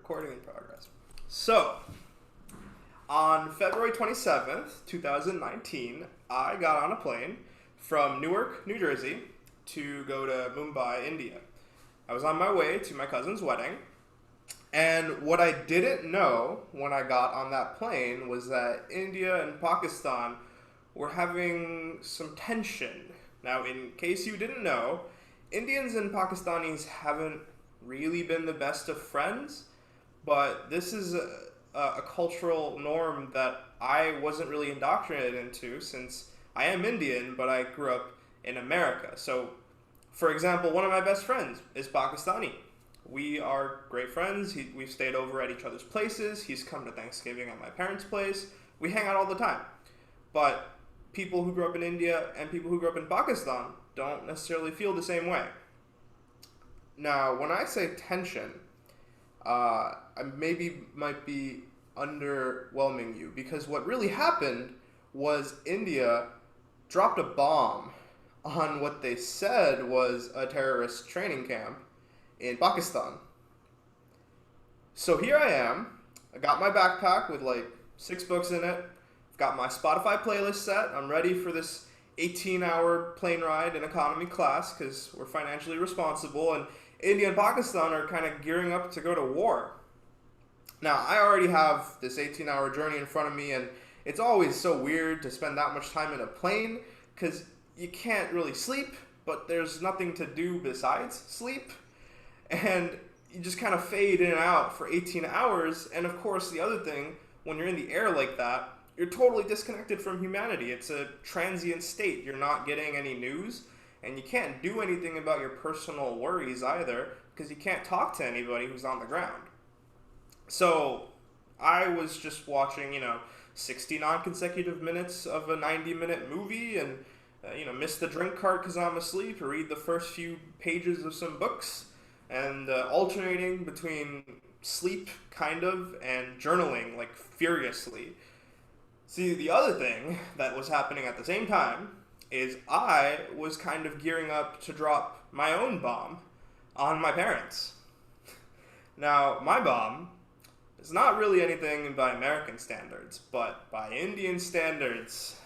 Recording in progress. So, on February 27th, 2019, I got on a plane from Newark, New Jersey, to go to Mumbai, India. I was on my way to my cousin's wedding, and what I didn't know when I got on that plane was that India and Pakistan were having some tension. Now, in case you didn't know, Indians and Pakistanis haven't really been the best of friends, but this is a cultural norm that I wasn't really indoctrinated into since I am Indian, but I grew up in America. So, for example, one of my best friends is Pakistani. We are great friends. We've stayed over at each other's places. He's come to Thanksgiving at my parents' place. We hang out all the time. But people who grew up in India and people who grew up in Pakistan don't necessarily feel the same way. Now, when I say tension, I maybe might be underwhelming you, because what really happened was India dropped a bomb on what they said was a terrorist training camp in Pakistan. So here I am. I got my backpack with like 6 books in it. I've got my Spotify playlist set. I'm ready for this 18-hour plane ride in economy class because we're financially responsible, and India and Pakistan are kind of gearing up to go to war. Now, I already have this 18-hour journey in front of me, and it's always so weird to spend that much time in a plane because you can't really sleep, but there's nothing to do besides sleep. And you just kind of fade in and out for 18 hours. And of course, the other thing, when you're in the air like that, you're totally disconnected from humanity. It's a transient state. You're not getting any news, and you can't do anything about your personal worries either because you can't talk to anybody who's on the ground. So I was just watching, 60 non-consecutive minutes of a 90-minute movie and, miss the drink cart because I'm asleep, or read the first few pages of some books, and alternating between sleep, kind of, and journaling, like, furiously. See, the other thing that was happening at the same time is I was kind of gearing up to drop my own bomb on my parents. Now, my bomb is not really anything by American standards, but by Indian standards,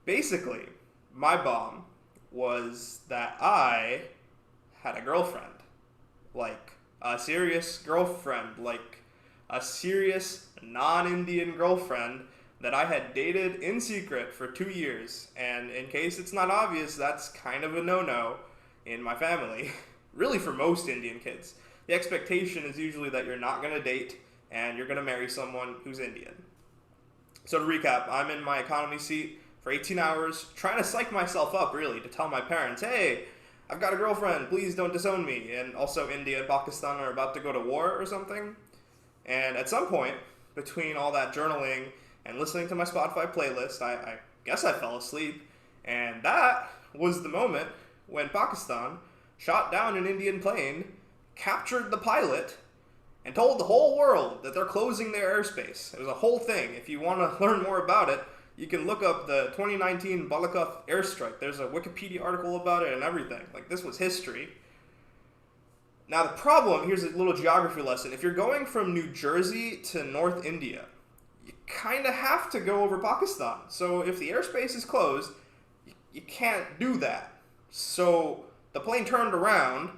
basically, my bomb was that I had a girlfriend. Like, a serious girlfriend. Like, a serious non-Indian girlfriend that I had dated in secret for 2 years. And in case it's not obvious, that's kind of a no-no in my family. Really, for most Indian kids. The expectation is usually that you're not going to date and you're going to marry someone who's Indian. So to recap, I'm in my economy seat for 18 hours, trying to psych myself up, really, to tell my parents, hey, I've got a girlfriend, please don't disown me. And also India and Pakistan are about to go to war or something. And at some point, between all that journaling and listening to my Spotify playlist, I guess I fell asleep. And that was the moment when Pakistan shot down an Indian plane, captured the pilot, and told the whole world that they're closing their airspace. It was a whole thing. If you want to learn more about it, you can look up the 2019 Balakot airstrike. There's a Wikipedia article about it and everything. Like, this was history. Now, the problem, here's a little geography lesson. If you're going from New Jersey to North India, you kind of have to go over Pakistan. So if the airspace is closed, you can't do that. So the plane turned around,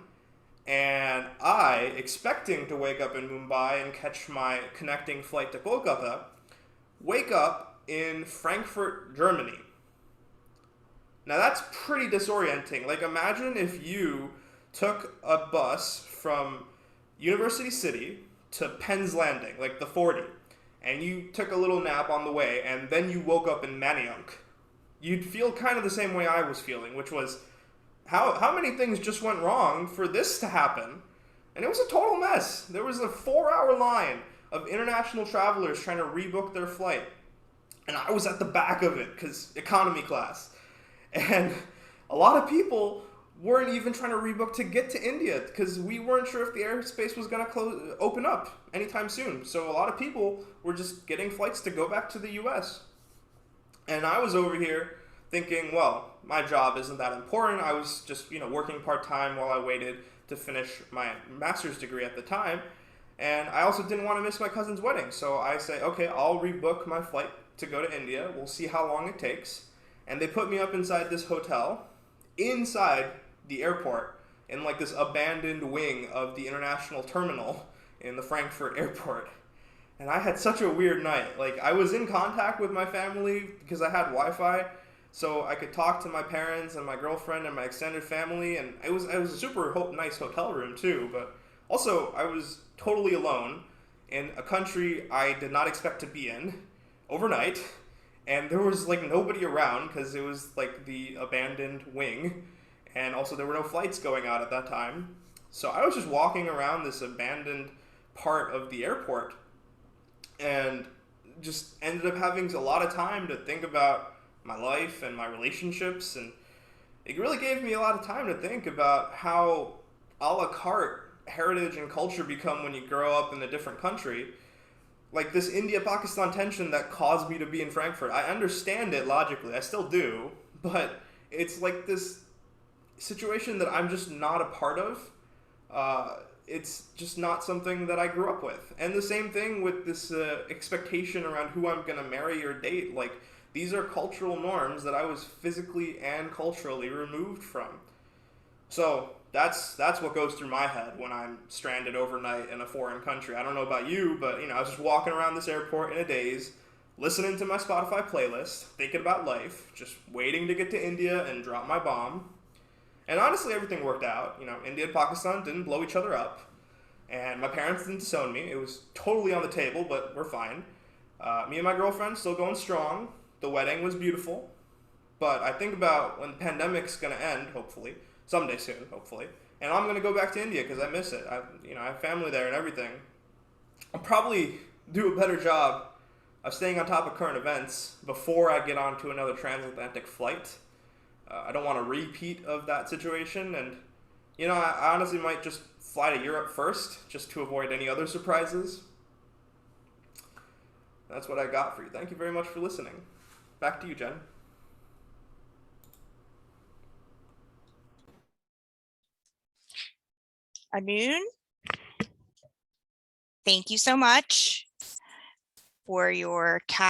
and I, expecting to wake up in Mumbai and catch my connecting flight to Kolkata, wake up in Frankfurt, Germany. Now that's pretty disorienting. Like, imagine if you took a bus from University City to Penn's Landing, like the 40, and you took a little nap on the way, and then you woke up in Manayunk. You'd feel kind of the same way I was feeling, which was, how many things just went wrong for this to happen? And it was a total mess. There was a 4-hour line of international travelers trying to rebook their flight. And I was at the back of it, because economy class. And a lot of people weren't even trying to rebook to get to India, because we weren't sure if the airspace was going to open up anytime soon. So a lot of people were just getting flights to go back to the US. And I was over here thinking, well, my job isn't that important. I was just, working part time while I waited to finish my master's degree at the time. And I also didn't want to miss my cousin's wedding. So I say, okay, I'll rebook my flight to go to India. We'll see how long it takes. And they put me up inside this hotel, inside the airport, in like this abandoned wing of the international terminal in the Frankfurt airport. And I had such a weird night. Like, I was in contact with my family because I had Wi-Fi, so I could talk to my parents and my girlfriend and my extended family, and it was a super nice hotel room too. But also, I was totally alone in a country I did not expect to be in overnight, and there was like nobody around because it was like the abandoned wing, and also there were no flights going out at that time. So I was just walking around this abandoned part of the airport and just ended up having a lot of time to think about my life and my relationships, and it really gave me a lot of time to think about how a la carte heritage and culture become when you grow up in a different country. Like this India-Pakistan tension that caused me to be in Frankfurt, I understand it logically, I still do, but it's like this situation that I'm just not a part of. It's just not something that I grew up with. And the same thing with this expectation around who I'm going to marry or date. Like, these are cultural norms that I was physically and culturally removed from. So that's what goes through my head when I'm stranded overnight in a foreign country. I don't know about you, but I was just walking around this airport in a daze, listening to my Spotify playlist, thinking about life, just waiting to get to India and drop my bomb. And honestly, everything worked out. India and Pakistan didn't blow each other up. And my parents didn't disown me. It was totally on the table, but we're fine. Me and my girlfriend still going strong. The wedding was beautiful. But I think about when the pandemic's going to end, hopefully. Someday soon, hopefully. And I'm going to go back to India because I miss it. I have family there and everything. I'll probably do a better job of staying on top of current events before I get on to another transatlantic flight. I don't want a repeat of that situation, and I honestly might just fly to Europe first, just to avoid any other surprises. That's what I got for you. Thank you very much for listening. Back to you, Jen. Anoon, thank you so much for your cap